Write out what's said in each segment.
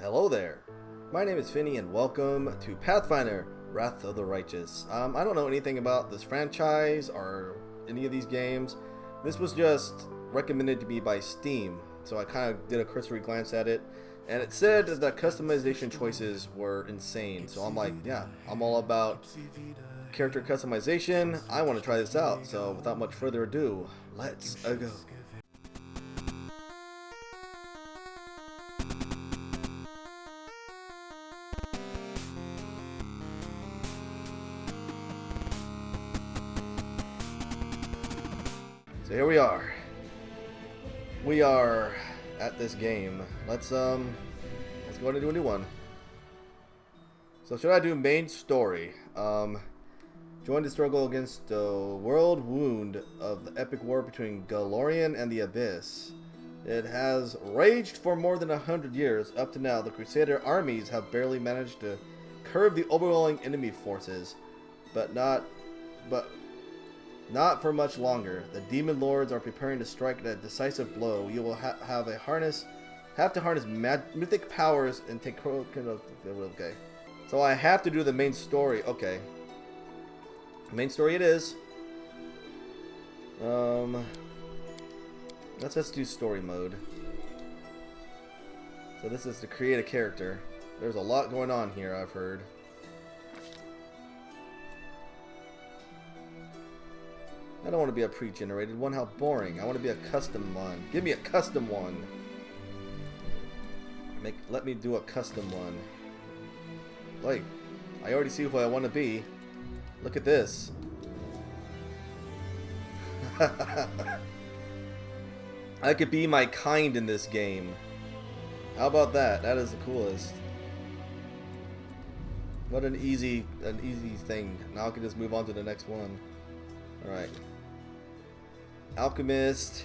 Hello there, my name is Finny and welcome to Pathfinder, Wrath of the Righteous. I don't know anything about this franchise or any of these games. This was just recommended to me by Steam, so I kind of did a cursory glance at it, and it said that customization choices were insane, so I'm like, yeah, I'm all about character customization. I want to try this out, so without much further ado, let's go. So here we are. We are at this game. Let's go ahead and do a new one. So should I do main story? Join the struggle against the world wound of the epic war between Galorian and the Abyss. It has raged for more than 100 years. Up to now, the Crusader armies have barely managed to curb the overwhelming enemy forces, but not for much longer. The demon lords are preparing to strike a decisive blow. You will have to harness mythic powers and take okay. So I have to do the main story. Okay. Main story it is. Let's just do story mode. So this is to create a character. There's a lot going on here, I've heard. I don't want to be a pre-generated one. How boring. I want to be a custom one. Give me a custom one. Let me do a custom one. Like, I already see who I want to be. Look at this. I could be my kind in this game. How about that? That is the coolest. What an easy thing. Now I can just move on to the next one. Alright. Alchemist.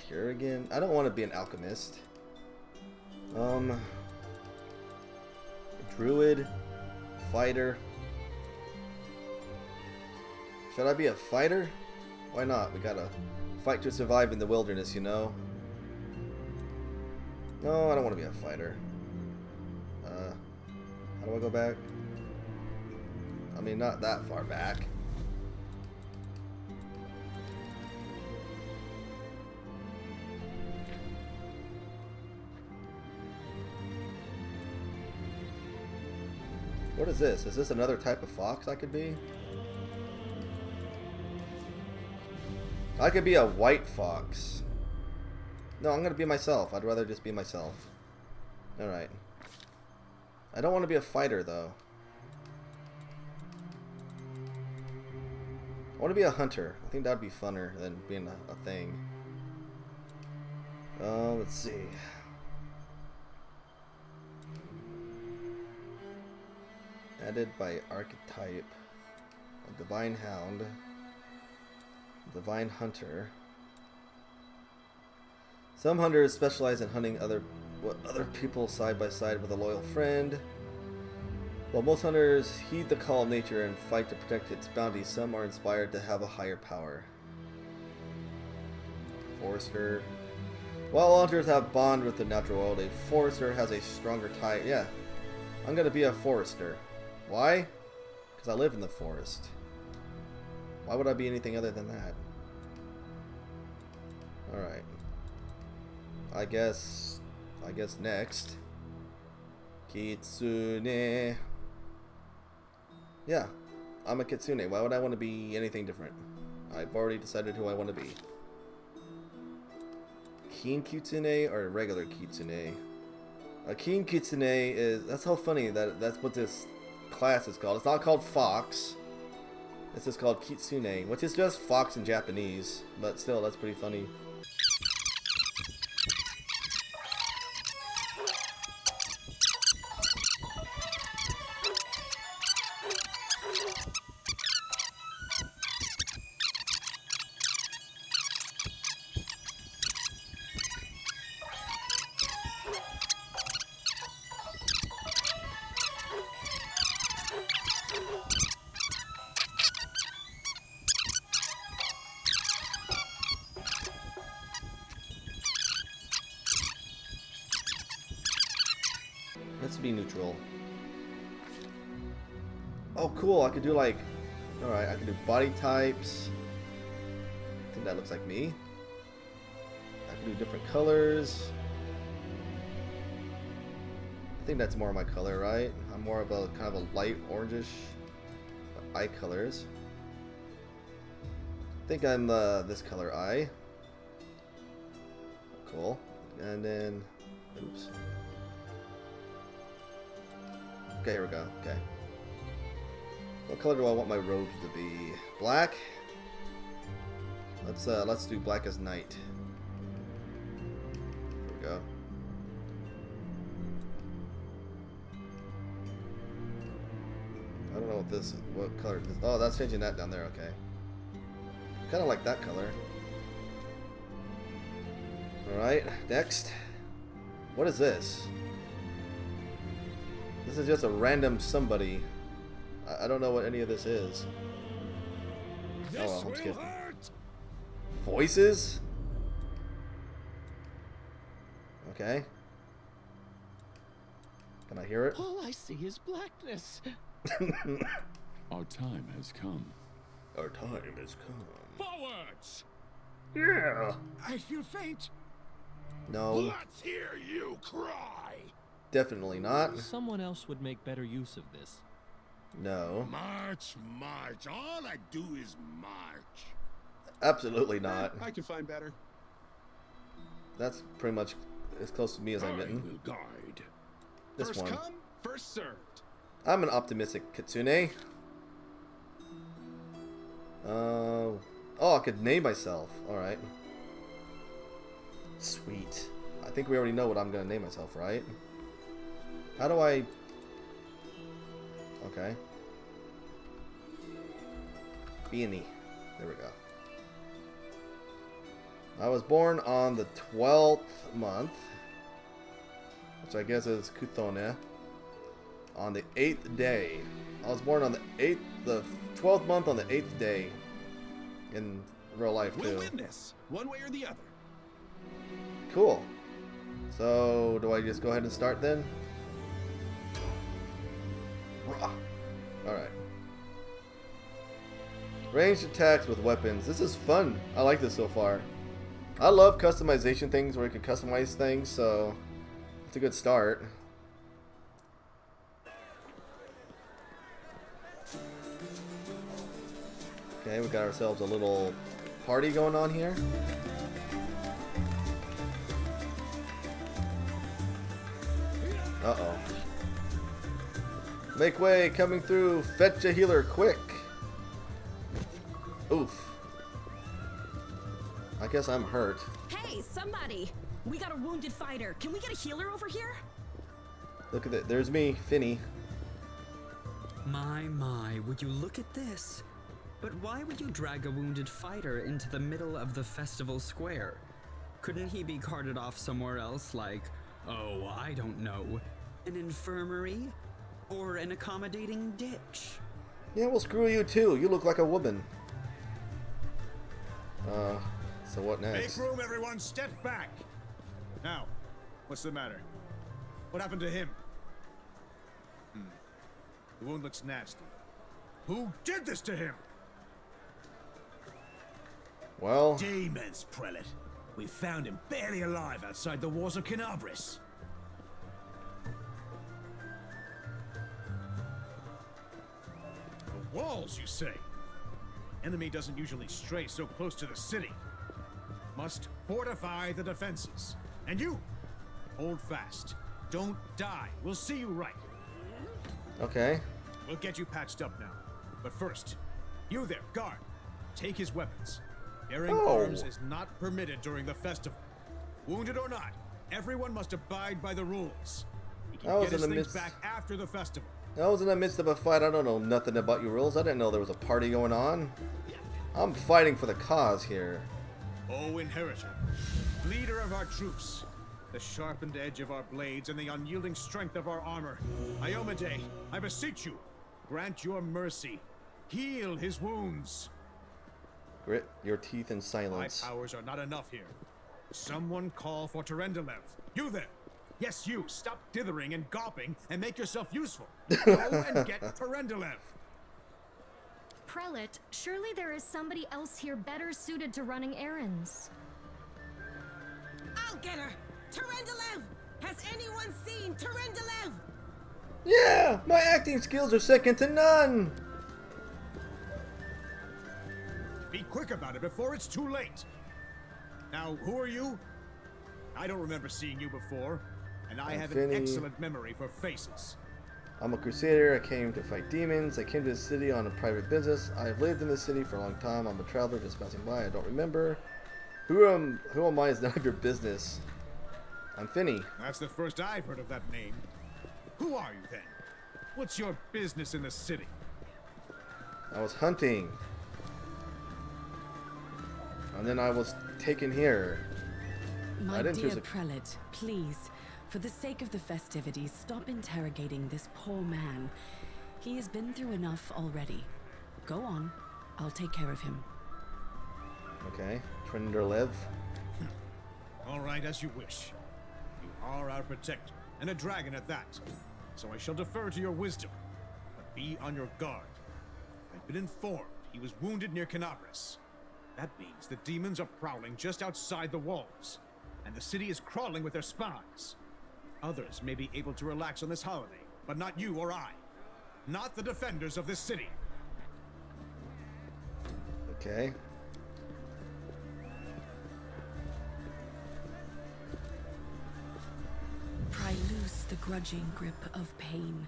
Sure again. I don't want to be an alchemist. Druid. Fighter. Should I be a fighter? Why not? We gotta fight to survive in the wilderness, you know? No, I don't want to be a fighter. How do I go back? I mean, not that far back. What is this? Is this another type of fox I could be? I could be a white fox. No, I'm gonna be myself. I'd rather just be myself. Alright. I don't want to be a fighter, though. I want to be a hunter. I think that would be funner than being a thing. Let's see. Added by archetype. A divine hound. Divine hunter. Some hunters specialize in hunting other people side by side with a loyal friend. While most hunters heed the call of nature and fight to protect its bounty, some are inspired to have a higher power. Forester. While all hunters have bond with the natural world, a forester has a stronger tie. Yeah, I'm gonna be a forester. Why? Because I live in the forest. Why would I be anything other than that? Alright. I guess next. Kitsune. Yeah, I'm a kitsune. Why would I want to be anything different? I've already decided who I want to be. Keen kitsune or regular kitsune? A keen kitsune is... That's how funny that's what this class is called. It's not called fox. It's just called Kitsune, which is just fox in Japanese, but still, that's pretty funny. Let's be neutral. Oh, cool. I could do like... Alright, I can do body types. I think that looks like me. I can do different colors. I think that's more my color, right? I'm more of a kind of a light orangish eye colors. I think I'm this color eye. Cool. And then... Oops. Okay, here we go. Okay. What color do I want my robes to be? Black? Let's do black as night. There we go. I don't know what color this is. Oh, that's changing that down there, okay. Kind of like that color. Alright, next. What is this? This is just a random somebody. I don't know what any of this is. Oh, well, I'm skipping. Voices? Okay. Can I hear it? All I see is blackness. Our time has come. Our time has come. Forwards! Yeah. I feel faint. No, Let's hear you cry. definitely not. Someone else would make better use of this. No, March, march. All I do is march. absolutely not. I can find better. That's pretty much as close to me as I'm I getting. will guide. This First one. come, first served. I'm an optimistic Kitsune. Oh, I could name myself. Alright. Sweet. I think we already know what I'm going to name myself, right? How do I... Okay. Beanie. There we go. I was born on the 12th month, which I guess is Kitsune, on the 8th day. I was born on the 12th month on the 8th day in real life We'll too. win this, one way or the other. Cool. So, do I just go ahead and start then? Rah. Alright. Ranged attacks with weapons. This is fun. I like this so far. I love customization things where you can customize things, so it's a good start. Okay, we got ourselves a little party going on here. Uh-oh. Make way, coming through. Fetch a healer quick. Oof. I guess I'm hurt. Hey, somebody! We got a wounded fighter. Can we get a healer over here? Look at that. There's me, Finny. My, would you look at this? But why would you drag a wounded fighter into the middle of the festival square? Couldn't he be carted off somewhere else, like, oh, I don't know, an infirmary? Or an accommodating ditch? Yeah, well, screw you too. You look like a woman. So what next? Make room, everyone. Step back. Now, what's the matter? What happened to him? The wound looks nasty. Who did this to him? Well, Demons, prelate. We found him barely alive outside the walls of Canabris. The walls, you say? Enemy doesn't usually stray so close to the city. Must fortify the defenses. And you, hold fast. Don't die. We'll see you right. okay. We'll get you patched up now. But first, you there, guard. Take his weapons. Bearing arms is not permitted during the festival. Wounded or not, everyone must abide by the rules. He can get his things back after the festival. I was in the midst of a fight. I don't know nothing about your rules. I didn't know there was a party going on. I'm fighting for the cause here. O Inheritor, leader of our troops, the sharpened edge of our blades and the unyielding strength of our armor, Iomade, I beseech you, grant your mercy. Heal his wounds. Grit your teeth in My silence. powers are not enough here. Someone call for Terendelev. You there! Yes, you. Stop dithering and gawping and make yourself useful. Go and get Terendelev. Prelate, surely there is somebody else here better suited to running errands. I'll get her! Terendelev! Has anyone seen Terendelev? Yeah, my acting skills are second to none. Be quick about it before it's too late. Now, who are you? I don't remember seeing you before, and I have Finny. an excellent memory for faces. I'm a crusader. I came to fight demons. I came to the city on a private business. I have lived in this city for a long time. I'm a traveler just passing by. I don't remember. Who am I is none of your business. I'm Finny. That's the first I've heard of that name. Who are you then? What's your business in the city? I was hunting. And then I was taken here. My dear dear prelate, please, for the sake of the festivities, stop interrogating this poor man. He has been through enough already. Go on. I'll take care of him. Okay. Terendelev. All right, as you wish. You are our protector, and a dragon at that. So I shall defer to your wisdom. But be on your guard. I've been informed he was wounded near Canabras. That means the demons are prowling just outside the walls, and the city is crawling with their spies. Others may be able to relax on this holiday, but not you or I. Not the defenders of this city. Okay. Pry loose the grudging grip of pain.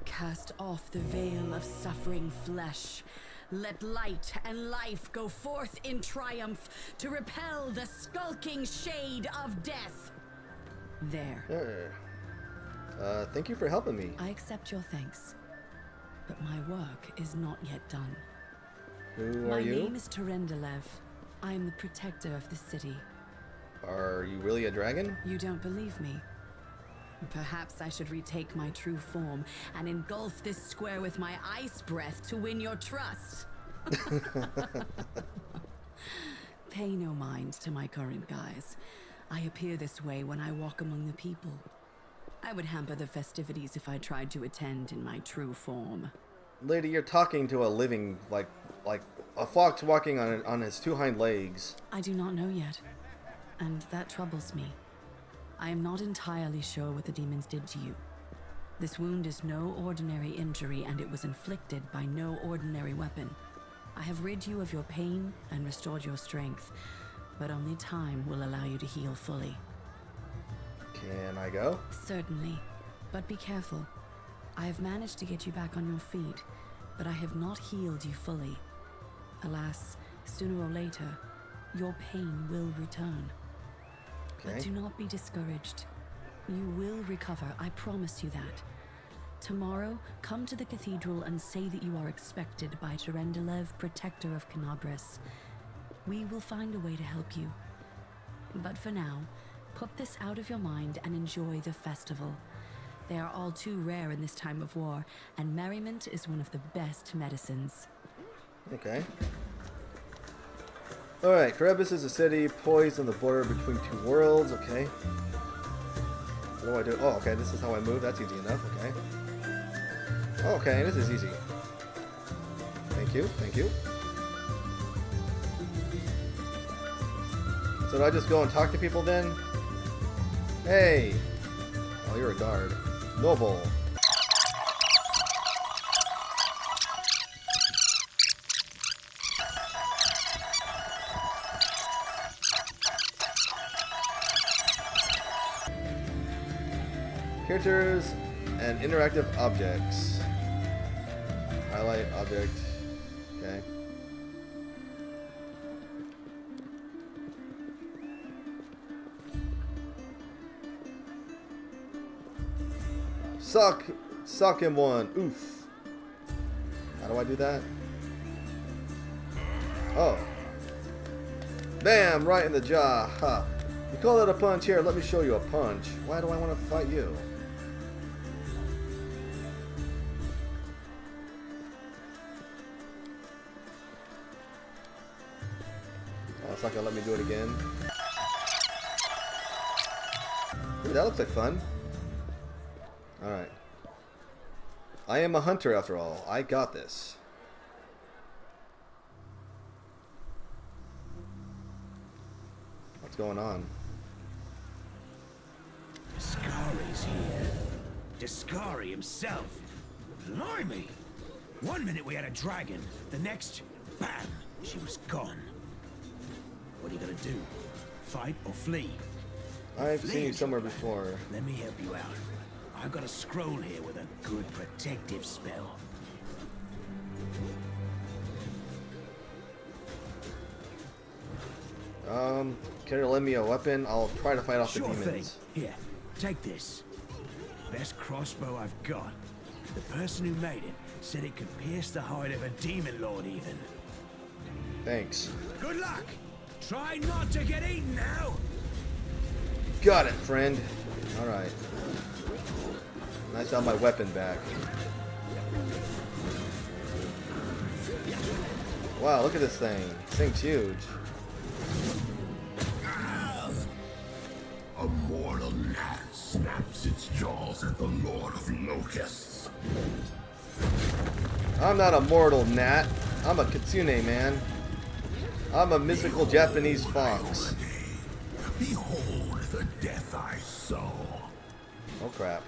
Cast off the veil of suffering flesh. Let light and life go forth in triumph to repel the skulking shade of death. There. Thank you for helping me. I accept your thanks. But my work is not yet done. Who My are you? name is Terendelev. I am the protector of the city. Are you really a dragon? You don't believe me? Perhaps I should retake my true form and engulf this square with my ice breath to win your trust. Pay no mind to my current guise. I appear this way when I walk among the people. I would hamper the festivities if I tried to attend in my true form. Lady, you're talking to a living, like a fox walking on his two hind legs. I do not know yet, and that troubles me. I am not entirely sure what the demons did to you. This wound is no ordinary injury, and it was inflicted by no ordinary weapon. I have rid you of your pain and restored your strength, but only time will allow you to heal fully. Can I go? Certainly, but be careful. I have managed to get you back on your feet, but I have not healed you fully. Alas, sooner or later, your pain will return. Okay. But do not be discouraged. You will recover, I promise you that. Tomorrow, come to the cathedral and say that you are expected by Terendelev, protector of Canabras. We will find a way to help you. But for now, put this out of your mind and enjoy the festival. They are all too rare in this time of war, and merriment is one of the best medicines. Okay. Alright, Carabas is a city poised on the border between two worlds. Okay. What do I do? Oh, okay, this is how I move. That's easy enough. Okay. Okay, this is easy. Thank you, thank you. So do I just go and talk to people then? Hey! Oh, you're a guard. Noble. Characters and interactive objects. Highlight object. Okay. Suck him one. Oof. How do I do that? Oh. Bam! Right in the jaw. Ha. You call that a punch? Here, let me show you a punch. Why do I want to fight you? Oh, it's not gonna let me do it again. That looks like fun. Alright. I am a hunter after all. I got this. What's going on? Discari's here. Discari himself. Blimey! One minute we had a dragon, the next, bam, she was gone. What are you gonna do? Fight or flee? I've seen you somewhere before. Let me help you out. I've got a scroll here with a good protective spell. Care to lend me a weapon? I'll try to fight off the Sure demons. thing. Here, take this. Best crossbow I've got. The person who made it said it could pierce the hide of a demon lord even. Thanks. Good luck! Try not to get eaten now! Got it, friend. Alright. Nice to have my weapon back. Wow, look at this thing. This thing's huge. A mortal gnat snaps its jaws at the Lord of Locusts. I'm not a mortal gnat. I'm a kitsune, man. I'm a mythical Japanese fox. Behold the death I saw. Oh crap.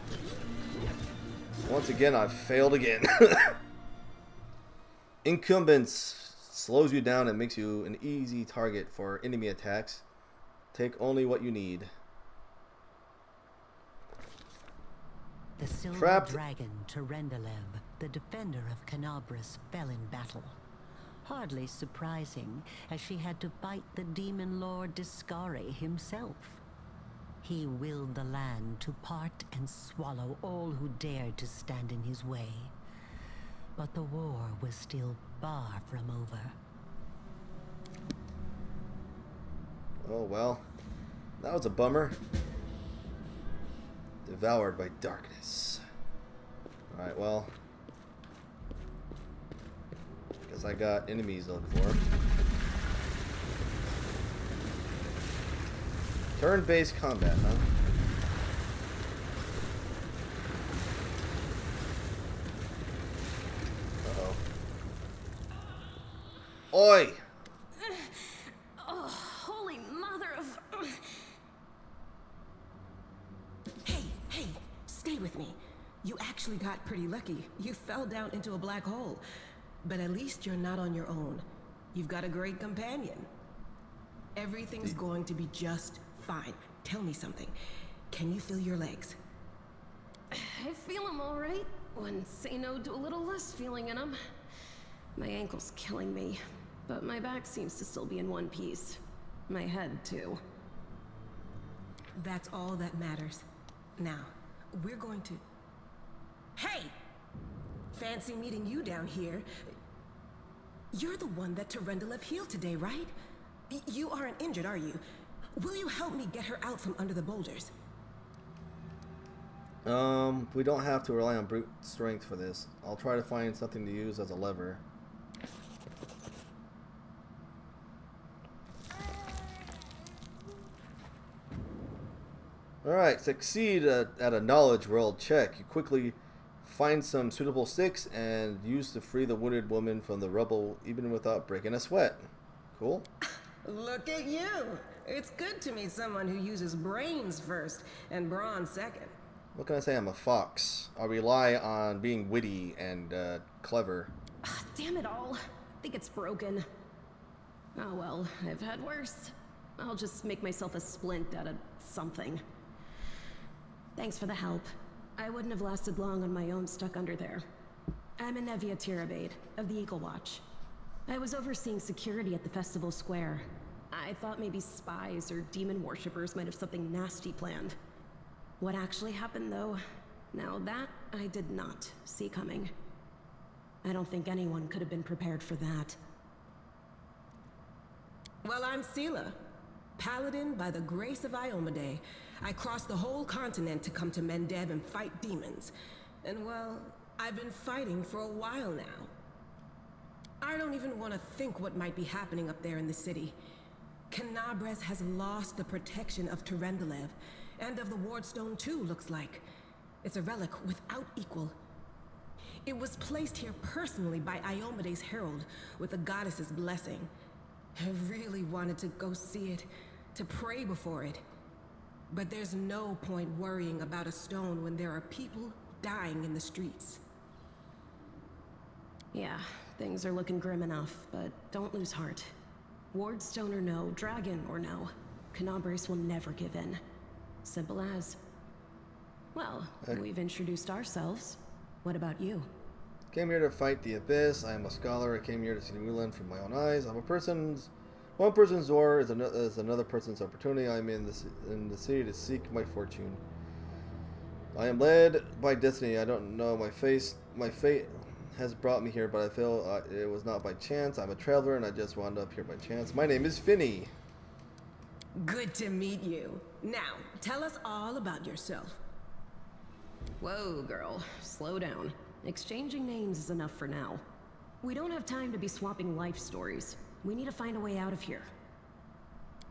Once again, I've failed again. Incumbents slows you down and makes you an easy target for enemy attacks. Take only what you need. The silver Trapped. dragon Tyrendelev, the defender of Canabras, fell in battle. Hardly surprising, as she had to fight the demon lord Discari himself. He willed the land to part and swallow all who dared to stand in his way. But the war was still far from over. Oh well. That was a bummer. Devoured by darkness. Alright, well. Guess I got enemies to look for. Turn-based combat, huh? Uh-oh. Oi! Oh, holy mother of... Hey, stay with me. You actually got pretty lucky. You fell down into a black hole. But at least you're not on your own. You've got a great companion. Everything's going to be just fine. Tell me something. Can you feel your legs? I feel them all right. When say no to a little less feeling in them. My ankle's killing me, but my back seems to still be in one piece. My head, too. That's all that matters. Now, we're going to... Hey! Fancy meeting you down here. You're the one that Tyrendelev healed today, right? You aren't injured, are you? Will you help me get her out from under the boulders? We don't have to rely on brute strength for this. I'll try to find something to use as a lever. Alright, succeed at a knowledge world check. You quickly find some suitable sticks and use to free the wounded woman from the rubble even without breaking a sweat. Cool. Look at you! It's good to meet someone who uses brains first and brawn second. What can I say? I'm a fox. I rely on being witty and clever. Damn it all. I think it's broken. Oh well, I've had worse. I'll just make myself a splint out of something. Thanks for the help. I wouldn't have lasted long on my own stuck under there. I'm Anevia Tirabade, of the Eagle Watch. I was overseeing security at the festival square. I thought maybe spies or demon worshippers might have something nasty planned. What actually happened, though, now that I did not see coming. I don't think anyone could have been prepared for that. Well, I'm Sela, paladin by the grace of Iomade. I crossed the whole continent to come to Mendev and fight demons. And well, I've been fighting for a while now. I don't even want to think what might be happening up there in the city. Canabras has lost the protection of Tyrendelev, And of the Wardstone too, looks like. It's a relic without equal. It was placed here personally by Iomede's herald with the goddess's blessing. I really wanted to go see it, to pray before it. But there's no point worrying about a stone when there are people dying in the streets. Yeah, things are looking grim enough, but don't lose heart. Wardstone or no, dragon or no, Canabris will never give in. Simple as. Well, we've introduced ourselves. What about you? Came here to fight the abyss. I am a scholar. I came here to see New England from my own eyes. One person's war is another person's opportunity. I am in the city to seek my fortune. I am led by destiny. I don't know my fate has brought me here, but I feel it was not by chance. I'm a traveler, and I just wound up here by chance. My name is Finny. Good to meet you. Now, tell us all about yourself. Whoa, girl. Slow down. Exchanging names is enough for now. We don't have time to be swapping life stories. We need to find a way out of here.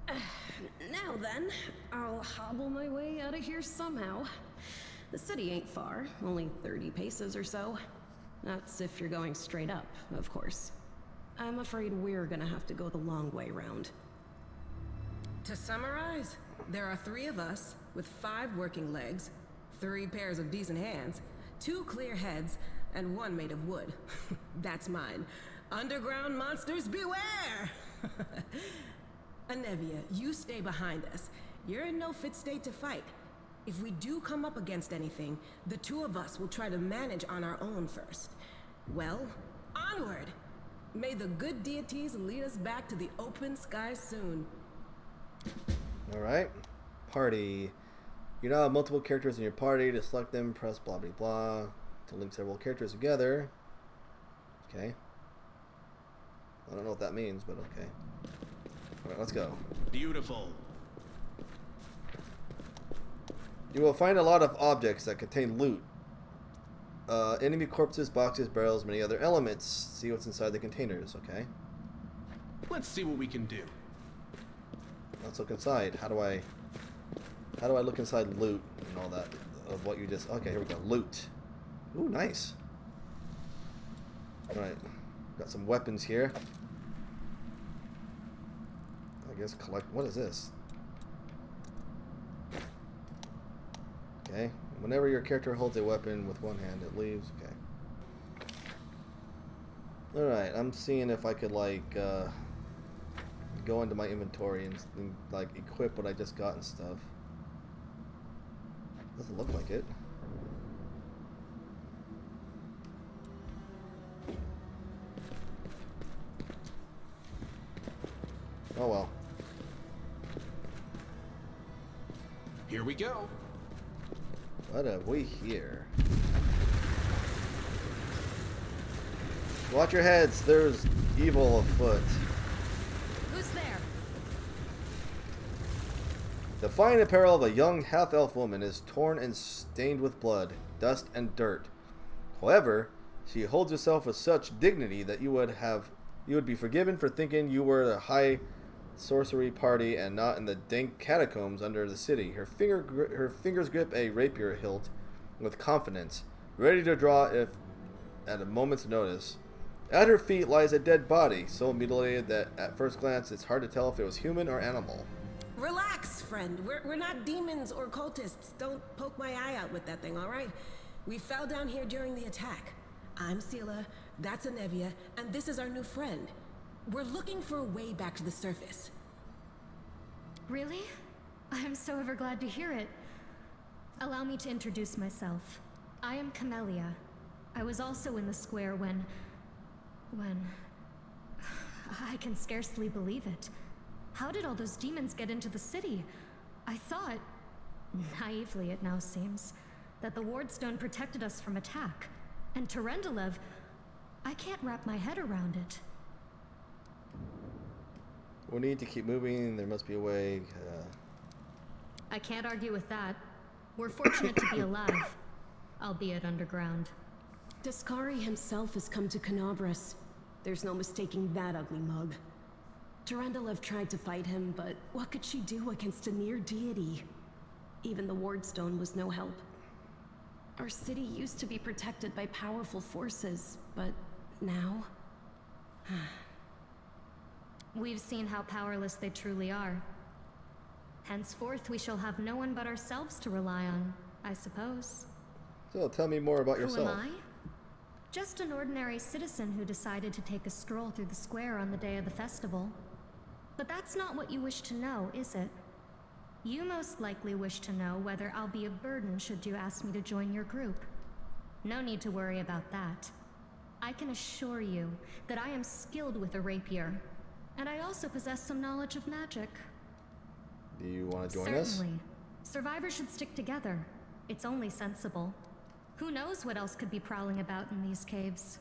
Now then, I'll hobble my way out of here somehow. The city ain't far, only 30 paces or so. That's if you're going straight up, of course. I'm afraid we're gonna have to go the long way round. To summarize, there are 3 of us with 5 working legs, 3 pairs of decent hands, 2 clear heads, and 1 made of wood. That's mine. Underground monsters beware! Anevia, you stay behind us. You're in no fit state to fight. If we do come up against anything, the 2 of us will try to manage on our own first. Well, onward! May the good deities lead us back to the open sky soon. Alright. Party. You now have multiple characters in your party. To select them, press blah blah blah. To link several characters together. Okay. I don't know what that means, but okay. Alright, let's go. Beautiful. You will find a lot of objects that contain loot. Enemy corpses, boxes, barrels, many other elements. See what's inside the containers, okay? Let's see what we can do. Let's look inside. How do I look inside loot and all that of what you just... Okay, here we go. Loot. Ooh, nice. Alright. Got some weapons here. I guess collect... What is this? Okay. Whenever your character holds a weapon with one hand, it leaves. Okay. Alright, I'm seeing if I could, like, go into my inventory and, like, equip what I just got and stuff. Doesn't look like it. Oh well. Here we go. What have we here? Watch your heads, there's evil afoot. Who's there? The fine apparel of a young half-elf woman is torn and stained with blood, dust, and dirt. However, she holds herself with such dignity that you would be forgiven for thinking you were the high sorcery party and not in the dank catacombs under the city. Her fingers grip a rapier hilt with confidence, ready to draw if at a moment's notice. At her feet lies a dead body, so mutilated that at first glance it's hard to tell if it was human or animal. Relax, friend. We're not demons or cultists. Don't poke my eye out with that thing, alright? We fell down here during the attack. I'm Sela, that's Anevia, and this is our new friend. We're looking for a way back to the surface. Really? I'm so ever glad to hear it. Allow me to introduce myself. I am Camellia. I was also in the square when... I can scarcely believe it. How did all those demons get into the city? I thought, naively it now seems, that the Wardstone protected us from attack. And Terendelev, I can't wrap my head around it. We need to keep moving. There must be a way. I can't argue with that. We're fortunate to be alive, albeit underground. Discari himself has come to Canabris. There's no mistaking that ugly mug. Terendelev tried to fight him, but what could she do against a near deity? Even the Wardstone was no help. Our city used to be protected by powerful forces, but now... We've seen how powerless they truly are. Henceforth, we shall have no one but ourselves to rely on, I suppose. So tell me more about yourself. Who am I? Just an ordinary citizen who decided to take a stroll through the square on the day of the festival. But that's not what you wish to know, is it? You most likely wish to know whether I'll be a burden should you ask me to join your group. No need to worry about that. I can assure you that I am skilled with a rapier, and I also possess some knowledge of magic. Do you want to join us? Certainly. Survivors should stick together. It's only sensible. Who knows what else could be prowling about in these caves?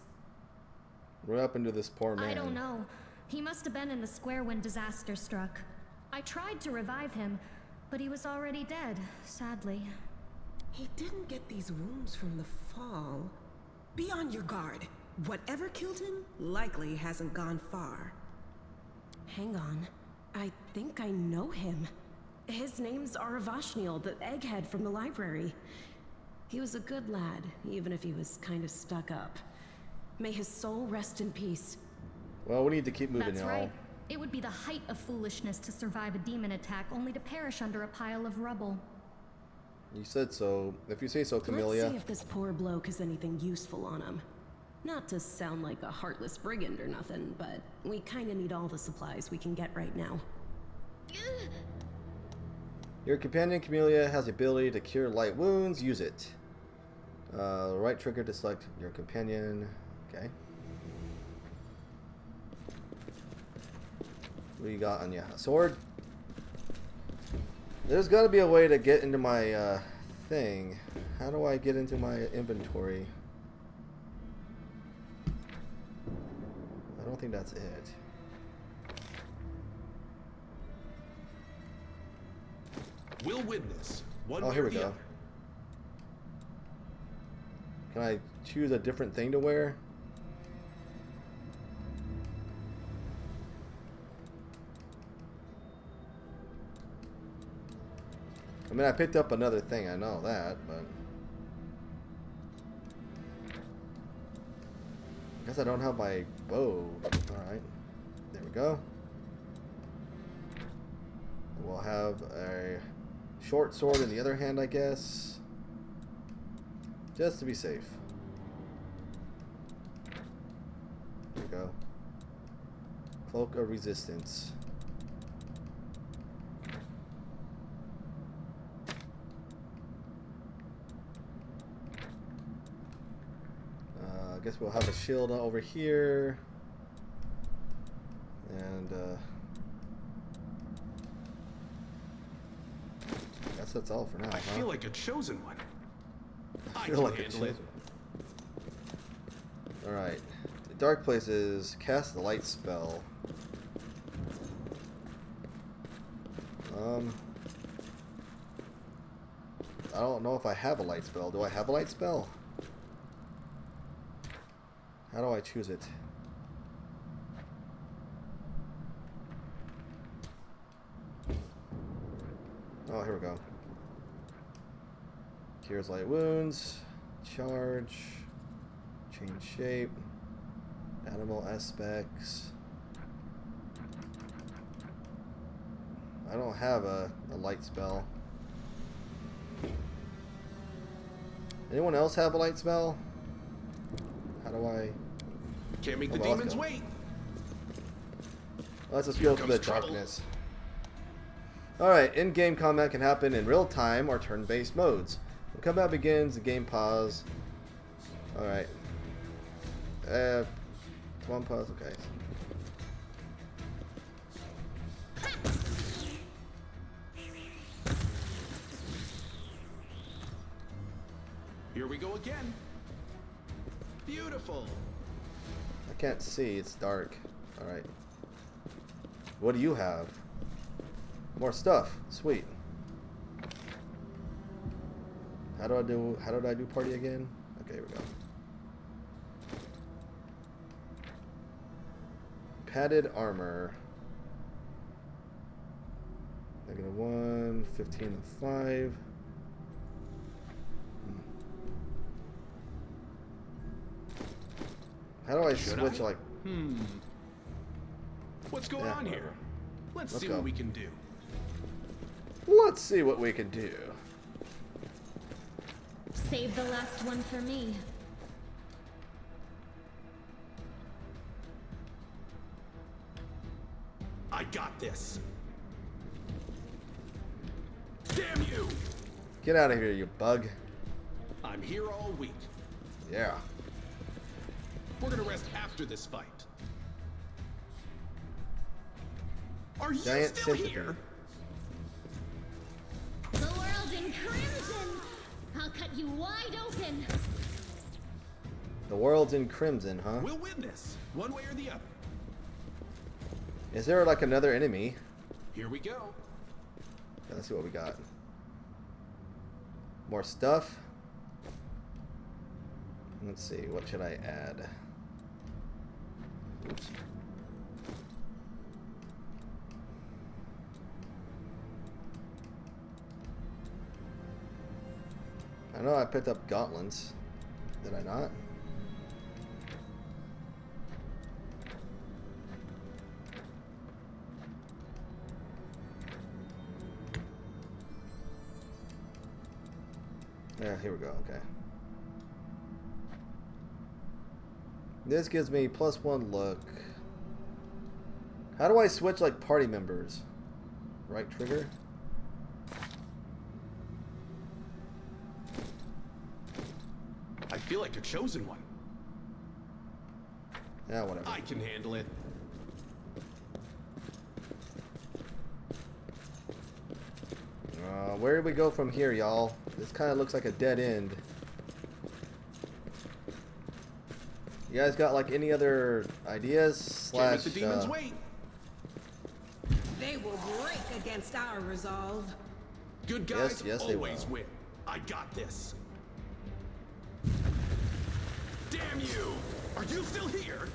What happened to this poor man? I don't know. He must have been in the square when disaster struck. I tried to revive him, but he was already dead, sadly. He didn't get these wounds from the fall. Be on your guard. Whatever killed him likely hasn't gone far. Hang on. I think I know him. His name's Aravashniel, the egghead from the library. He was a good lad, even if he was kind of stuck up. May his soul rest in peace. Well, we need to keep moving, That's y'all. right. It would be the height of foolishness to survive a demon attack only to perish under a pile of rubble. You said so. If you say so, Camellia. Let's see if this poor bloke has anything useful on him. Not to sound like a heartless brigand or nothing, but we kinda need all the supplies we can get right now. Your companion, Camellia, has the ability to cure light wounds. Use it. Right trigger to select your companion. Okay. What do you got on you? A sword? There's got to be a way to get into my thing. How do I get into my inventory? I don't think that's it. We'll win this. One Oh, way here or we the go. other. Can I choose a different thing to wear? I mean, I picked up another thing, I know that, but... I guess I don't have my bow. Alright. There we go. We'll have a short sword in the other hand, I guess. Just to be safe. There we go. Cloak of Resistance. I guess we'll have a shield over here. And, I guess that's all for now, I feel like a chosen one. I feel can like a handle it. chosen one. Alright. The dark places, cast the light spell. I don't know if I have a light spell. Do I have a light spell? How do I choose it? Oh, here we go. Cures light wounds, charge, change shape, animal aspects. I don't have a light spell. Anyone else have a light spell? How do I... Can't make the well, demons wait. Let's just go for the darkness. Alright, in-game combat can happen in real-time or turn-based modes. When combat begins, the game pause. Alright. One pause, okay. Here we go again. Beautiful. I can't see, it's dark. Alright. What do you have? More stuff. Sweet. How did I do party again? Okay, here we go. Padded armor. -1, 15 and 5. How do I Should switch I? like? What's going Yeah, on here? whatever. Let's Let's see go. what we can do. Let's see what we can do. Save the last one for me. I got this. Damn you! Get out of here, you bug. I'm here all week. Yeah. We're gonna rest after this fight. Are you Giant still centipede. here? The world in crimson! I'll cut you wide open! The world's in crimson, huh? We'll win this, one way or the other. Is there like another enemy? Here we go. Okay, let's see what we got. More stuff. Let's see, what should I add? Oops. I know I picked up gauntlets. Did I not? Yeah, here we go, okay. This gives me +1 look. How do I switch like party members? Right trigger? I feel like a chosen one. Yeah, whatever. I can handle it. Where do we go from here, y'all? This kind of looks like a dead end. You guys got like any other ideas? Can't make Slash, the demons wait. They will break against our resolve. Good guys yes, they always will. win. I got this. Damn you! Are you still here?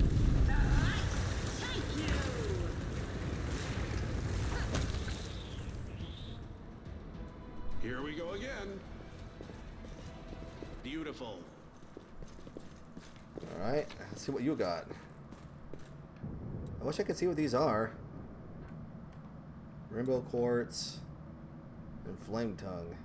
Thank you! Here we go again. Beautiful. Alright, let's see what you got. I wish I could see what these are. Rainbow quartz and flame tongue.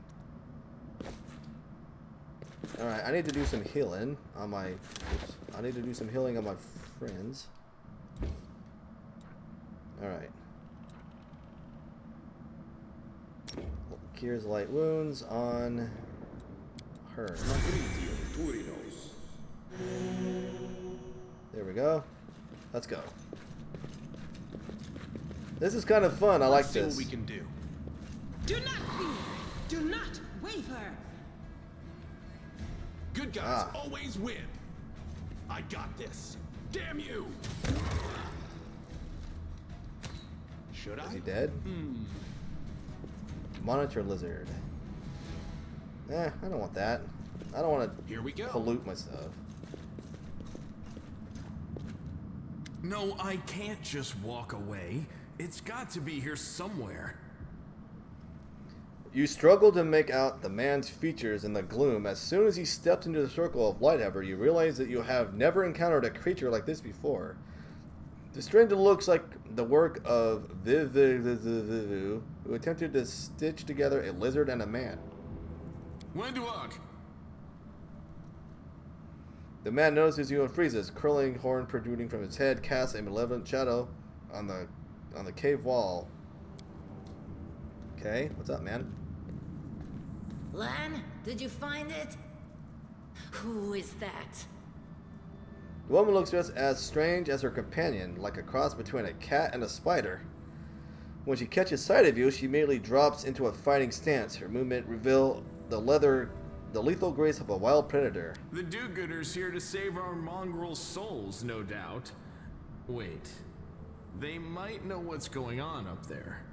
Alright, I need to do some healing on my... Oops, I need to do some healing on my friends. Alright. Cures light wounds on her. There we go. Let's go. This is kind of fun. I like Let's see this. what we can do. Do not fear! Do not waver! Good guys always win. I got this. Damn you! Should I? Is he dead? Monitor lizard. I don't want that. I don't want to Here we go. pollute my stuff. No, I can't just walk away. It's got to be here somewhere. You struggle to make out the man's features in the gloom. As soon as he stepped into the circle of light, however, you realize that you have never encountered a creature like this before. The stranger looks like the work of Vtuber, who attempted to stitch together a lizard and a man. Wenduok! The man notices you and freezes. Curling horn protruding from its head casts a malevolent shadow on the cave wall. Okay, what's up, man? Lan, did you find it? Who is that? The woman looks just as strange as her companion, like a cross between a cat and a spider. When she catches sight of you, she immediately drops into a fighting stance. Her movement reveals the lethal grace of a wild predator. The do-gooders here to save our mongrel souls, no doubt. Wait, they might know what's going on up there.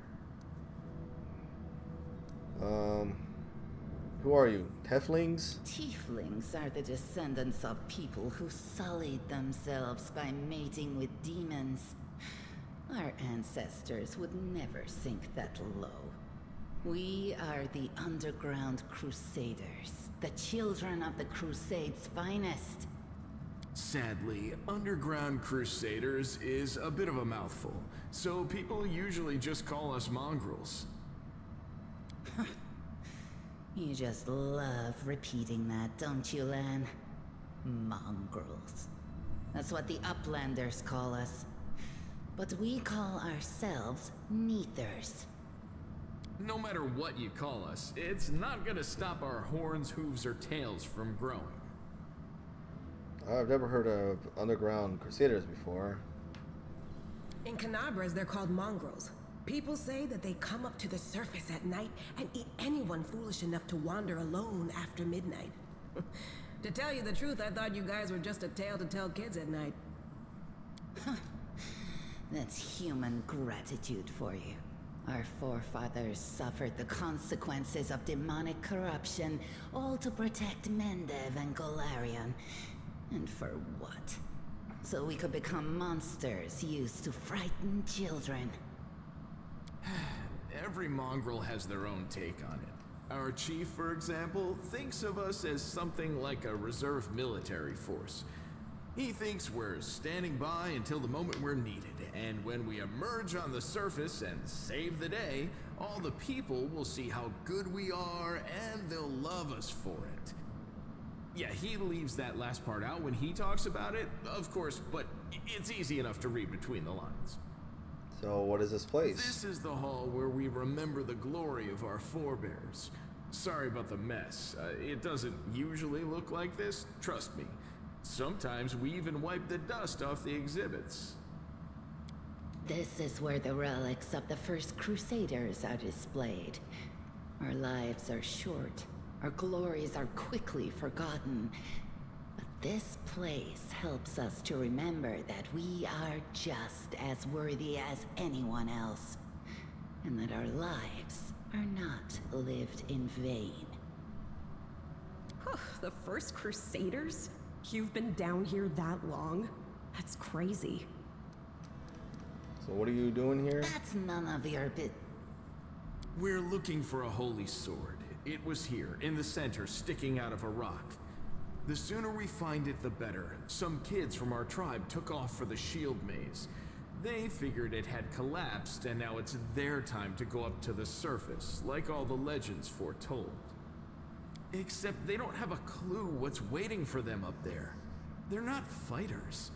Who are you? Tieflings? Tieflings are the descendants of people who sullied themselves by mating with demons. Our ancestors would never sink that low. We are the underground crusaders, the children of the Crusade's finest. Sadly, Underground Crusaders is a bit of a mouthful, so people usually just call us mongrels. You just love repeating that, don't you, Lan? Mongrels. That's what the Uplanders call us. But we call ourselves Neathers. No matter what you call us, it's not gonna stop our horns, hooves, or tails from growing. I've never heard of Underground Crusaders before. In Canabras, they're called mongrels. People say that they come up to the surface at night and eat anyone foolish enough to wander alone after midnight. To tell you the truth, I thought you guys were just a tale to tell kids at night. That's human gratitude for you. Our forefathers suffered the consequences of demonic corruption, all to protect Mendev and Golarion. And for what? So we could become monsters used to frighten children. Every mongrel has their own take on it. Our chief, for example, thinks of us as something like a reserve military force. He thinks we're standing by until the moment we're needed, and when we emerge on the surface and save the day, all the people will see how good we are and they'll love us for it. Yeah, he leaves that last part out when he talks about it, of course, but it's easy enough to read between the lines. So what is this place? This is the hall where we remember the glory of our forebears. Sorry about the mess. It doesn't usually look like this, trust me. Sometimes we even wipe the dust off the exhibits. This is where the relics of the first Crusaders are displayed. Our lives are short. Our glories are quickly forgotten. But this place helps us to remember that we are just as worthy as anyone else. And that our lives are not lived in vain. The first Crusaders? You've been down here that long? That's crazy. So what are you doing here? That's none of your bit. We're looking for a holy sword. It was here, in the center, sticking out of a rock. The sooner we find it, the better. Some kids from our tribe took off for the shield maze. They figured it had collapsed, and now it's their time to go up to the surface, like all the legends foretold. Except they don't have a clue what's waiting for them up there. They're not fighters.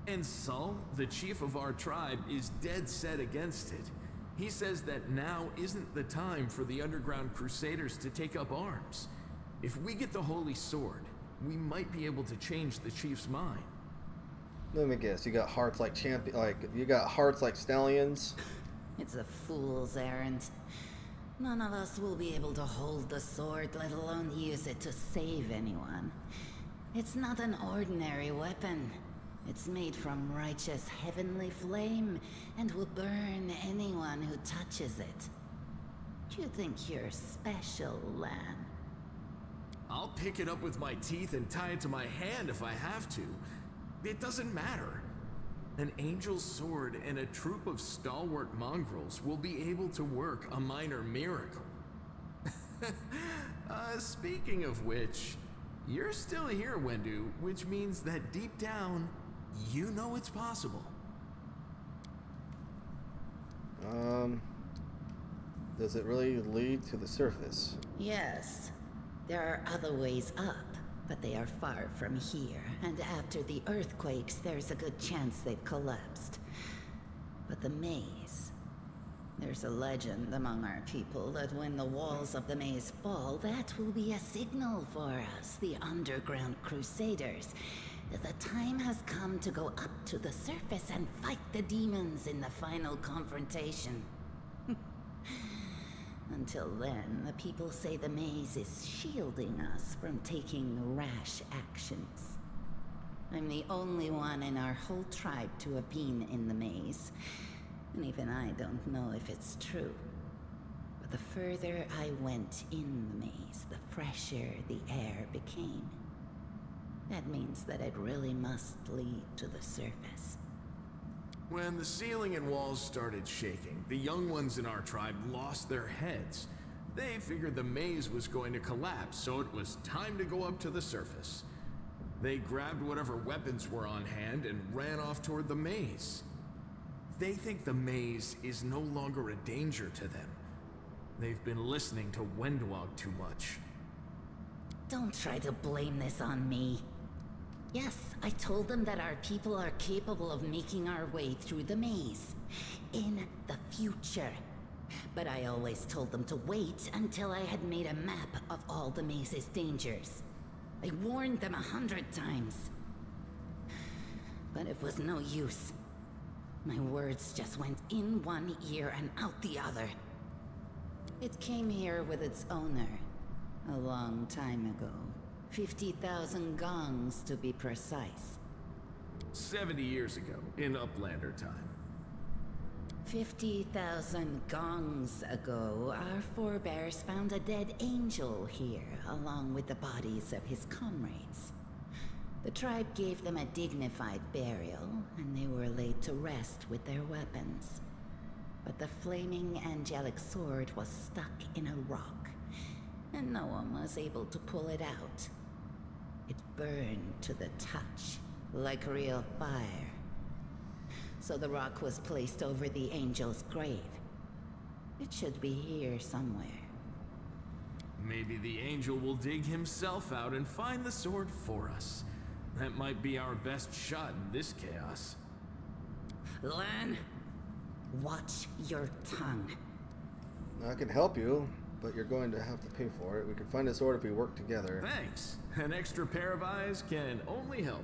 And Sul, the chief of our tribe, is dead set against it. He says that now isn't the time for the Underground Crusaders to take up arms. If we get the Holy Sword, we might be able to change the chief's mind. Let me guess, you got hearts like you got hearts like stallions? It's a fool's errand. None of us will be able to hold the sword, let alone use it to save anyone. It's not an ordinary weapon. It's made from righteous heavenly flame and will burn anyone who touches it. You think you're special, Lan? I'll pick it up with my teeth and tie it to my hand if I have to. It doesn't matter. An angel's sword and a troop of stalwart mongrels will be able to work a minor miracle. Speaking of which, you're still here, Wendu, which means that deep down, you know it's possible. Does it really lead to the surface? Yes. There are other ways up, but they are far from here, and after the earthquakes, there's a good chance they've collapsed. But the maze... There's a legend among our people that when the walls of the maze fall, that will be a signal for us, the Underground Crusaders, that the time has come to go up to the surface and fight the demons in the final confrontation. Until then, the people say the maze is shielding us from taking rash actions. I'm the only one in our whole tribe to have been in the maze, and even I don't know if it's true. But the further I went in the maze, the fresher the air became. That means that it really must lead to the surface. When the ceiling and walls started shaking, the young ones in our tribe lost their heads. They figured the maze was going to collapse, so it was time to go up to the surface. They grabbed whatever weapons were on hand and ran off toward the maze. They think the maze is no longer a danger to them. They've been listening to Wendwog too much. Don't try to blame this on me. Yes, I told them that our people are capable of making our way through the maze. In the future. But I always told them to wait until I had made a map of all the maze's dangers. I warned them 100 times. But it was no use. My words just went in one ear and out the other. It came here with its owner. A long time ago. 50,000 gongs to be precise. 70 years ago, in Uplander time. 50,000 gongs ago, our forebears found a dead angel here, along with the bodies of his comrades. The tribe gave them a dignified burial, and they were laid to rest with their weapons. But the flaming angelic sword was stuck in a rock, and no one was able to pull it out. It burned to the touch, like real fire. So the rock was placed over the angel's grave. It should be here somewhere. Maybe the angel will dig himself out and find the sword for us. That might be our best shot in this chaos. Lan, watch your tongue. I can help you, but you're going to have to pay for it. We can find a sword if we work together. Thanks. An extra pair of eyes can only help.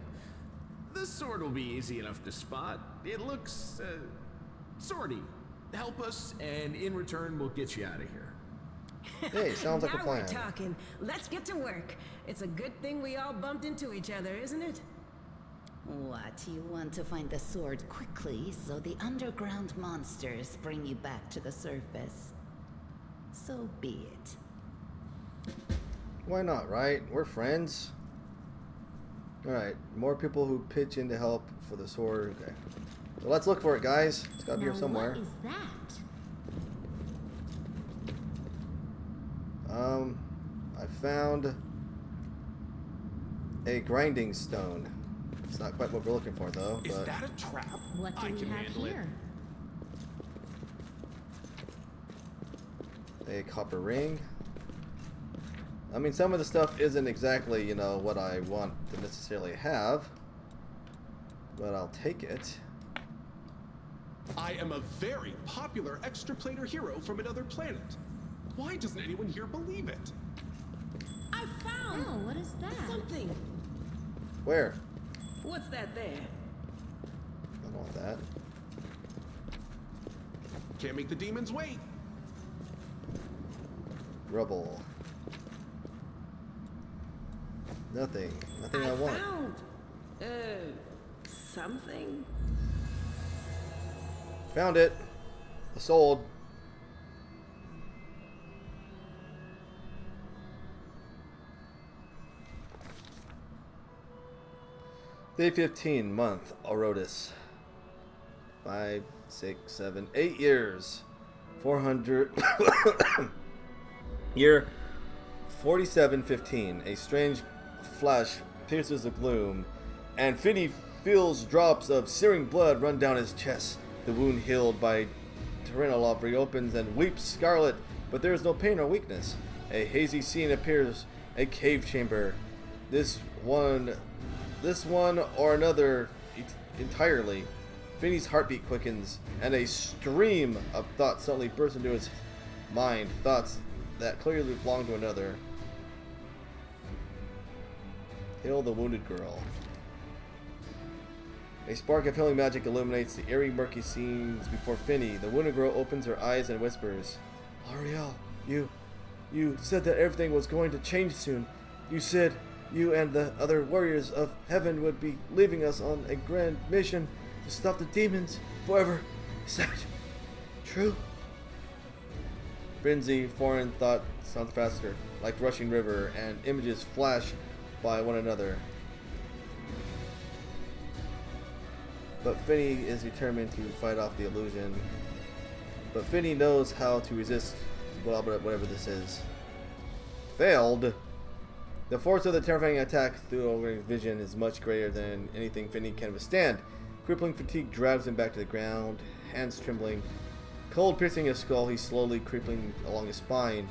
The sword will be easy enough to spot. It looks, swordy. Help us, and in return, we'll get you out of here. Hey, sounds like a plan. Now we're talking. Let's get to work. It's a good thing we all bumped into each other, isn't it? What, you want to find the sword quickly so the underground monsters bring you back to the surface? So be it. Why not, right? We're friends. Alright, more people who pitch in to help for the sword. Okay. So let's look for it, guys. It's gotta be here somewhere. What is that? I found a grinding stone. It's not quite what we're looking for, though. Is but that a trap? What do I we can have handle here? a copper ring. I mean, some of the stuff isn't exactly, you know, what I want to necessarily have, but I'll take it. I am a very popular extraplanar hero from another planet. Why doesn't anyone here believe it? I found Oh, what is that? something. Where? What's that there? I don't want that. Can't make the demons wait. Rubble. Nothing. Nothing I want. Found something. Found it. Sold. Day 15, month, Orotis. 5, 6, 7, 8 years. 400. Year 4715. A strange flash pierces the gloom, and Finny feels drops of searing blood run down his chest. The wound healed by Tyrannolop reopens and weeps scarlet, but there is no pain or weakness. A hazy scene appears, a cave chamber. This one or another entirely. Finny's heartbeat quickens, and a stream of thoughts suddenly bursts into his mind. Thoughts that clearly belong to another. Heal the wounded girl. A spark of healing magic illuminates the eerie, murky scenes before Finny. The wounded girl opens her eyes and whispers, "Ariel, you said that everything was going to change soon. You said you and the other warriors of heaven would be leaving us on a grand mission to stop the demons forever. Is that true?" Frenzy, foreign thought sounds faster, like rushing river, and images flash by one another. But Finny is determined to fight off the illusion. But Finny knows how to resist whatever this is. Failed. The force of the terrifying attack through Overeat's vision is much greater than anything Finny can withstand. Crippling fatigue drives him back to the ground, hands trembling. Cold piercing his skull, he's slowly creeping along his spine.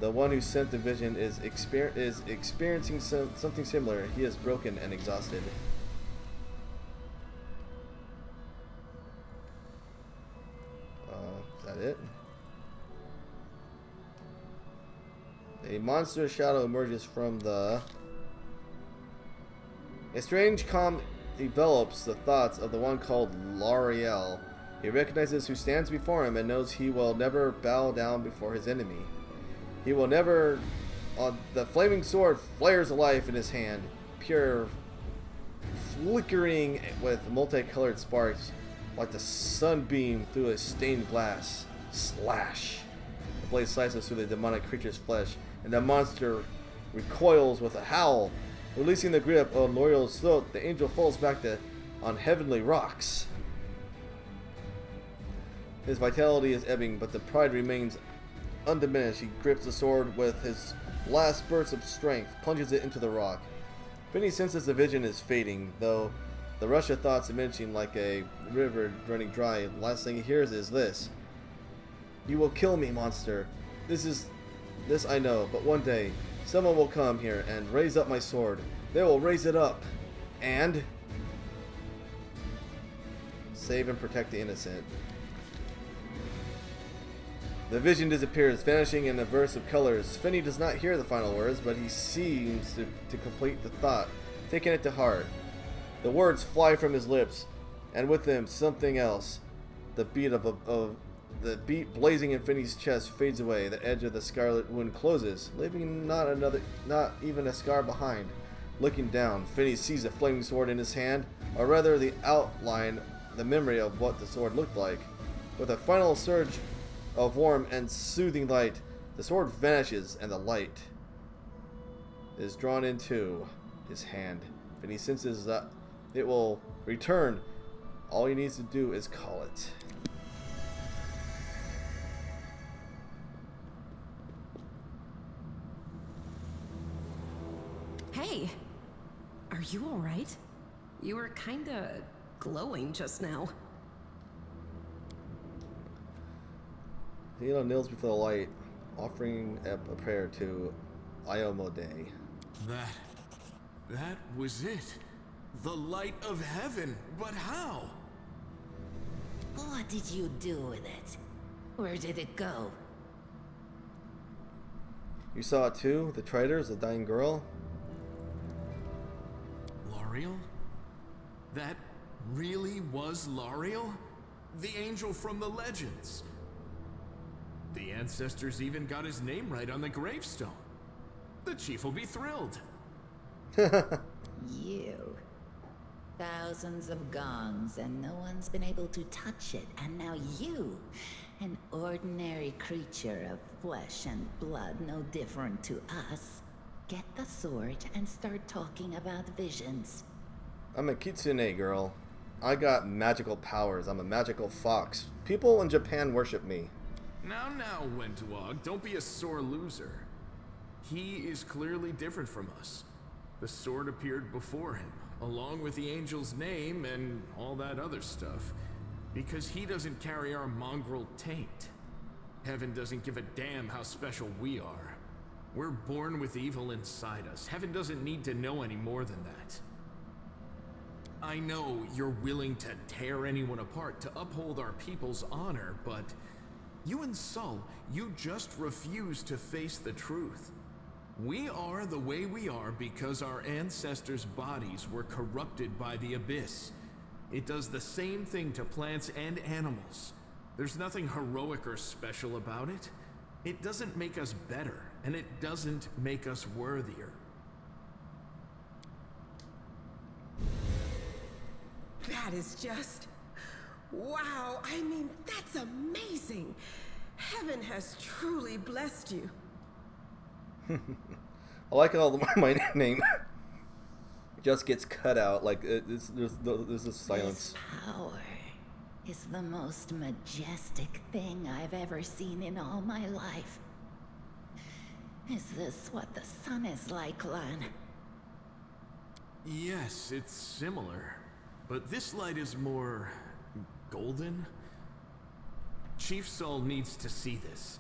The one who sent the vision is experiencing something similar. He is broken and exhausted. Is that it? A monster shadow emerges from the... A strange calm envelops the thoughts of the one called L'Oreal. He recognizes who stands before him and knows he will never bow down before his enemy. He will never... the flaming sword flares alive in his hand, pure, flickering with multicolored sparks, like the sunbeam through a stained glass. Slash! The blade slices through the demonic creature's flesh, and the monster recoils with a howl. Releasing the grip on L'Oreal's throat, the angel falls back on heavenly rocks. His vitality is ebbing, but the pride remains undiminished. He grips the sword with his last burst of strength, plunges it into the rock. Finny senses the vision is fading, though the rush of thoughts diminishing like a river running dry. Last thing he hears is this: "You will kill me, monster. This I know, but one day someone will come here and raise up my sword. They will raise it up and save and protect the innocent." The vision disappears, vanishing in a burst of colors. Finny does not hear the final words, but he seems to complete the thought, taking it to heart. The words fly from his lips, and with them something else. The beat blazing in Finny's chest fades away. The edge of the scarlet wound closes, leaving not even a scar behind. Looking down, Finny sees a flaming sword in his hand, or rather the outline, the memory of what the sword looked like. With a final surge of warm and soothing light, the sword vanishes and the light is drawn into his hand. Finny senses that it will return. All he needs to do is call it. Hey, are you all right? You were kinda glowing just now. Theodore kneels before the light, offering a prayer to Iomode. That was it. The light of heaven. But how? What did you do with it? Where did it go? You saw it too? The traders, the dying girl? L'Oreal? That really was L'Oreal? The angel from the legends. The ancestors even got his name right on the gravestone. The chief will be thrilled. You. Thousands of Gans, and no one's been able to touch it. And now you, an ordinary creature of flesh and blood, no different to us, get the sword and start talking about visions. I'm a Kitsune girl. I got magical powers. I'm a magical fox. People in Japan worship me. Now, Wentawag, don't be a sore loser. He is clearly different from us. The sword appeared before him, along with the angel's name and all that other stuff, because he doesn't carry our mongrel taint. Heaven doesn't give a damn how special we are. We're born with evil inside us. Heaven doesn't need to know any more than that. I know you're willing to tear anyone apart to uphold our people's honor, but you and Sol, you just refuse to face the truth. We are the way we are because our ancestors' bodies were corrupted by the abyss. It does the same thing to plants and animals. There's nothing heroic or special about it. It doesn't make us better, and it doesn't make us worthier. That is just... wow, I mean, that's amazing. Heaven has truly blessed you. I like how my name just gets cut out. Like there's this silence. This power is the most majestic thing I've ever seen in all my life. Is this what the sun is like, Lan? Yes, it's similar. But this light is more... golden? Chief Sol needs to see this.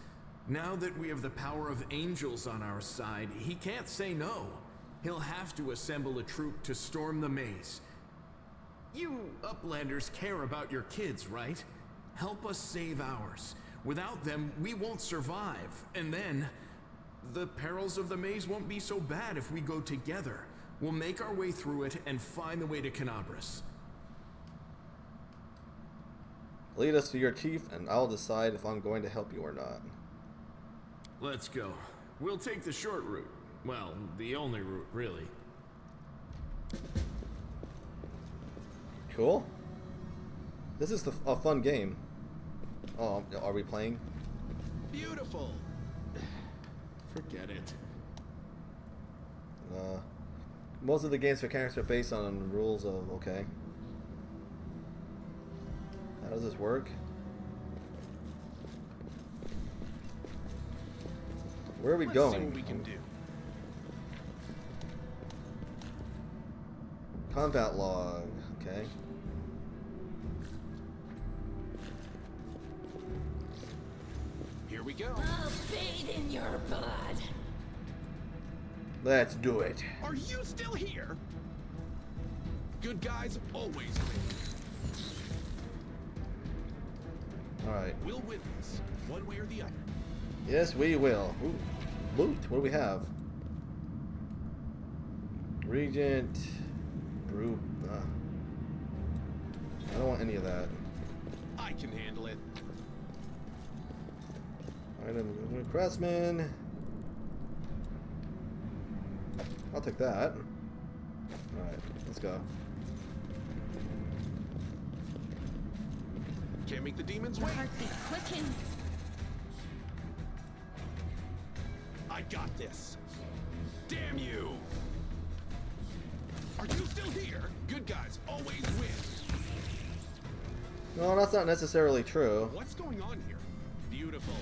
Now that we have the power of angels on our side, he can't say no. He'll have to assemble a troop to storm the maze. You Uplanders care about your kids, right? Help us save ours. Without them, we won't survive. And then, the perils of the maze won't be so bad if we go together. We'll make our way through it and find the way to Canabras. Lead us to your chief, and I'll decide if I'm going to help you or not. Let's go. We'll take the short route. Well, the only route, really. Cool. This is a fun game. Oh, are we playing? Beautiful. Forget it. Most of the games for characters are based on rules of okay. How does this work? Where are we going? Let's see what we can do. Combat log. Okay. Here we go. I'll bathe in your blood. Let's do it. Are you still here? Good guys always win. Alright. We'll win this, one way or the other. Yes, we will. Ooh, loot. What do we have? Regent. Brew. I don't want any of that. I can handle it. Item craftsman. I'll take that. Alright, let's go. Can't make the demons wait. Heartbeat quickens. I got this. Damn you! Are you still here? Good guys always win. No, that's not necessarily true. What's going on here? Beautiful.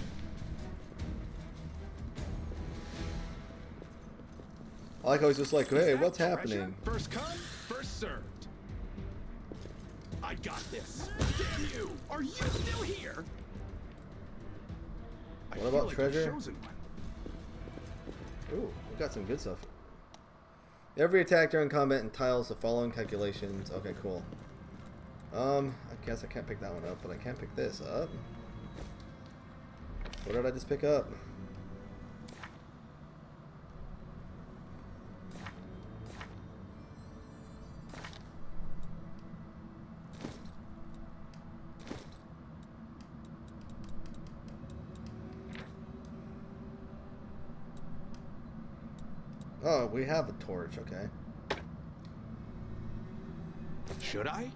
I like how he's just like, hey, what's happening? Treasure? First come, first served. I got this. Damn you! Are you still here? What about like treasure? chosen one. Ooh, we got some good stuff. Every attack during combat entails the following calculations. Okay, cool. I guess I can't pick that one up, but I can pick this up. What did I just pick up? Oh, we have a torch, okay. Should I?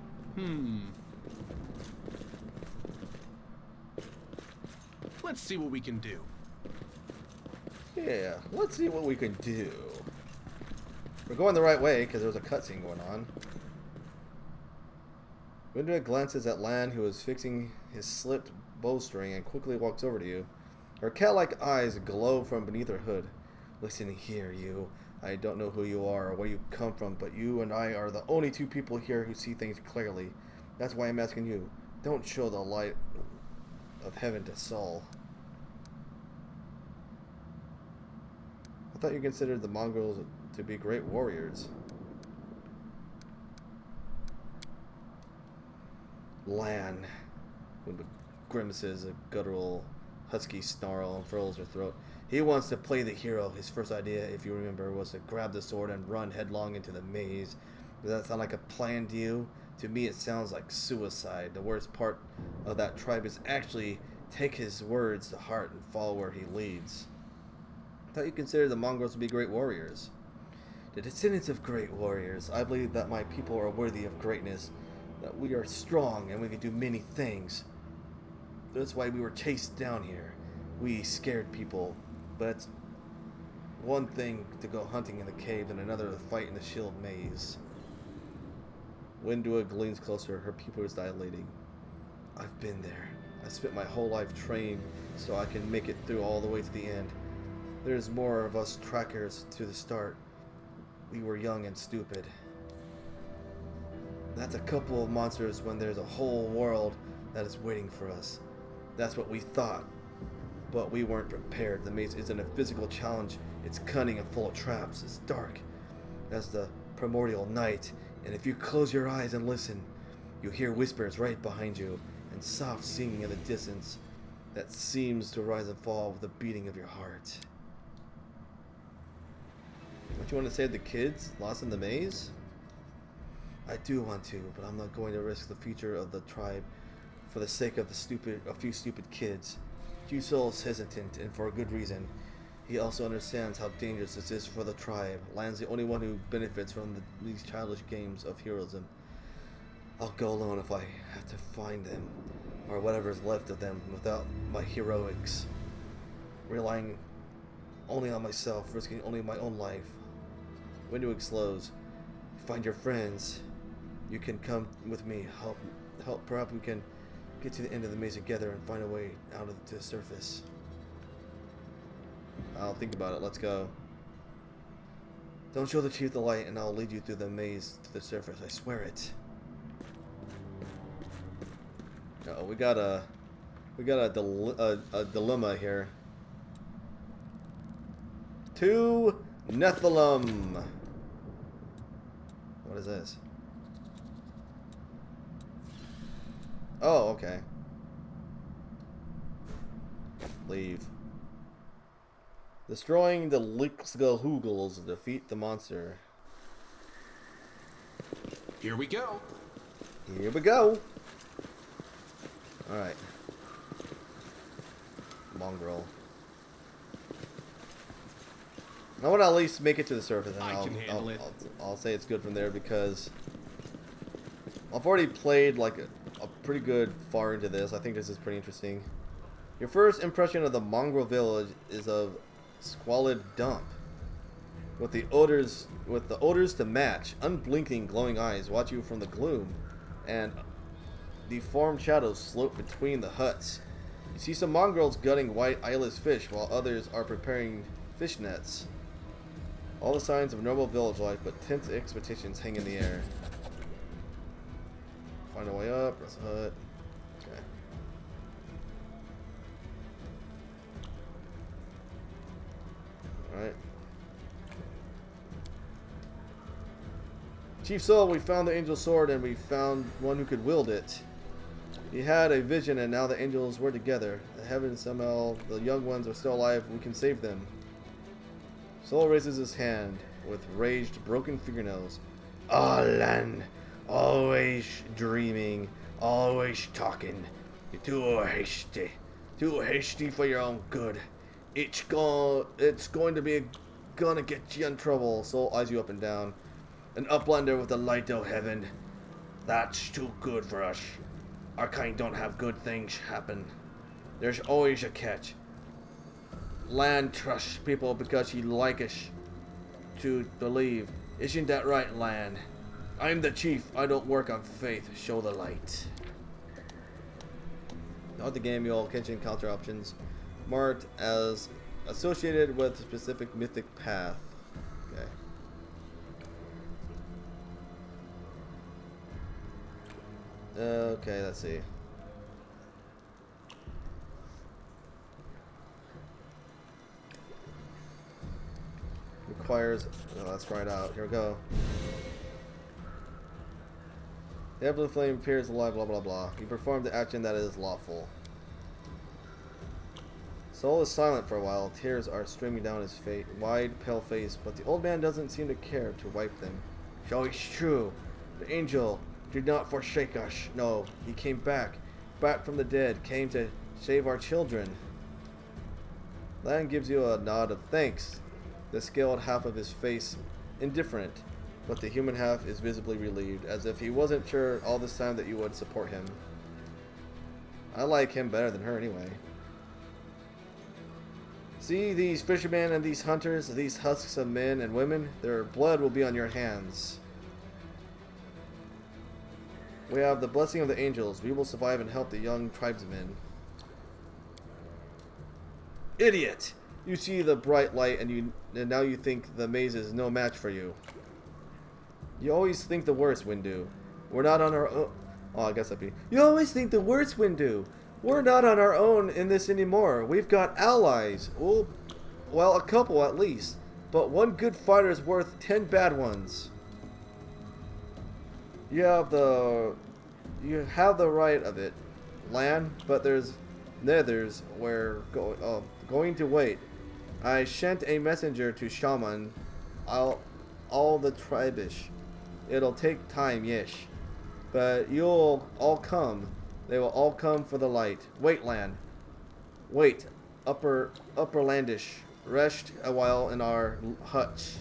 Let's see what we can do. Yeah, let's see what we can do. We're going the right way because there's a cutscene going on. Winda glances at Lan, who is fixing his slipped bowstring, and quickly walks over to you. Her cat-like eyes glow from beneath her hood. Listen here, you. I don't know who you are or where you come from, but you and I are the only two people here who see things clearly. That's why I'm asking you. Don't show the light of heaven to Sol. I thought you considered the Mongols to be great warriors. Lan. When grimaces a guttural, husky snarl and furls her throat. He wants to play the hero. His first idea, if you remember, was to grab the sword and run headlong into the maze. Does that sound like a plan to you? To me, it sounds like suicide. The worst part of that tribe is actually take his words to heart and follow where he leads. I thought you considered the Mongols to be great warriors. The descendants of great warriors. I believe that my people are worthy of greatness. That we are strong and we can do many things. That's why we were chased down here. We scared people. But it's one thing to go hunting in the cave and another to fight in the shield maze. Windua leans closer, her pupils dilating. I've been there. I spent my whole life trained so I can make it through all the way to the end. There's more of us trackers to the start. We were young and stupid. That's a couple of monsters when there's a whole world that is waiting for us. That's what we thought. But we weren't prepared. The maze isn't a physical challenge. It's cunning and full of traps. It's dark as the primordial night. And if you close your eyes and listen, you hear whispers right behind you and soft singing in the distance that seems to rise and fall with the beating of your heart. Don't you want to save the kids lost in the maze? I do want to, but I'm not going to risk the future of the tribe for the sake of a few stupid kids. Q-Soul is hesitant, and for a good reason. He also understands how dangerous this is for the tribe. Lan's the only one who benefits from these childish games of heroism. I'll go alone if I have to find them, or whatever is left of them, without my heroics. Relying only on myself, risking only my own life. Window explodes. Find your friends. You can come with me. Help. Perhaps we can get to the end of the maze together and find a way out to the surface. I'll think about it. Let's go. Don't show the chief the light, and I'll lead you through the maze to the surface. I swear it. Uh-oh, we got a dilemma here. 2 Nephilim. What is this? Oh, okay. Leave. Destroying the Lixgahoogles to defeat the monster. Here we go. Here we go. Alright. Mongrel. I want to at least make it to the surface, and I'll say it's good from there, because I've already played like a pretty good far into this. I think this is pretty interesting. Your first impression of the mongrel village is a squalid dump, with the odors to match. Unblinking, glowing eyes watch you from the gloom, and deformed shadows slope between the huts. You see some mongrels gutting white eyeless fish, while others are preparing fish nets. All the signs of normal village life, but tense expectations hang in the air. Find a way up, press a hut. Okay. Alright. Chief Soul, we found the angel sword, and we found one who could wield it. He had a vision, and now the angels were together. The heavens somehow, the young ones are still alive. We can save them. Soul raises his hand with raged, broken fingernails. Ah, Lan, always dreaming, always talking. You're too hasty for your own good. It's going to gonna get you in trouble. Soul eyes you up and down. An uplander with the light of heaven. That's too good for us. Our kind don't have good things happen. There's always a catch. Lan trusts people because he likes us to believe. Isn't that right, Lan? I'm the chief. I don't work on faith. Show the light. Not the game, you'll catch encounter options marked as associated with a specific mythic path. Okay. Okay, let's see. Requires. Oh, let's try it out. Here we go. The Ebony Flame appears alive, blah blah blah. You perform the action that is lawful. Soul is silent for a while. Tears are streaming down his wide, pale face, but the old man doesn't seem to care to wipe them. So it's true. The angel did not forsake us. No, he came back from the dead, came to save our children. Lan gives you a nod of thanks. The scaled half of his face indifferent, but the human half is visibly relieved, as if he wasn't sure all this time that you would support him. I like him better than her anyway. See these fishermen and these hunters, these husks of men and women? Their blood will be on your hands. We have the blessing of the angels. We will survive and help the young tribesmen. Idiot! You see the bright light, and now you think the maze is no match for you. You always think the worst, Windu. We're not on our own. Oh, I guess that'd be. You always think the worst, Windu. We're not on our own in this anymore. We've got allies. Well, a couple at least. But one good fighter is worth 10 bad ones. You have the right of it, Lan. But there's nethers we're going to wait. I sent a messenger to Shaman. All the tribish. It'll take time, yes. But you'll all come. They will all come for the light. Wait, Lan. Wait. Upperlandish. Rest a while in our hutch.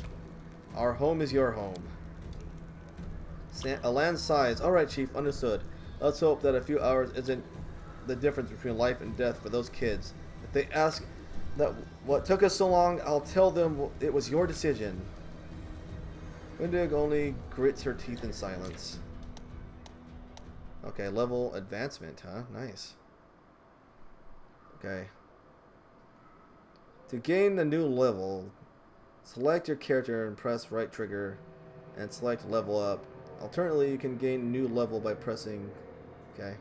Our home is your home. Lan sighs. Alright, Chief. Understood. Let's hope that a few hours isn't the difference between life and death for those kids. If they ask that what took us so long, I'll tell them it was your decision. Windig only grits her teeth in silence. Okay, level advancement, huh? Nice. Okay. To gain the new level, select your character and press right trigger and select level up. Alternatively, you can gain new level by pressing... Okay.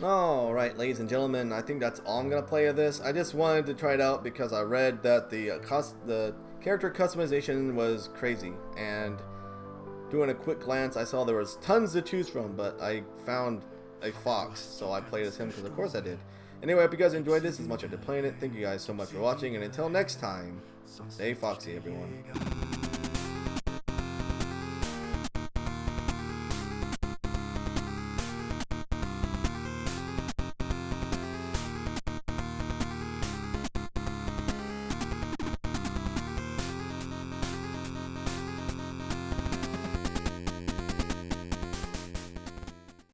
Alright, ladies and gentlemen, I think that's all I'm going to play of this. I just wanted to try it out because I read that the character customization was crazy, and doing a quick glance I saw there was tons to choose from, but I found a Fox, so I played as him because of course I did. Anyway, I hope you guys enjoyed this as much as I did playing it. Thank you guys so much for watching, and until next time, stay foxy everyone.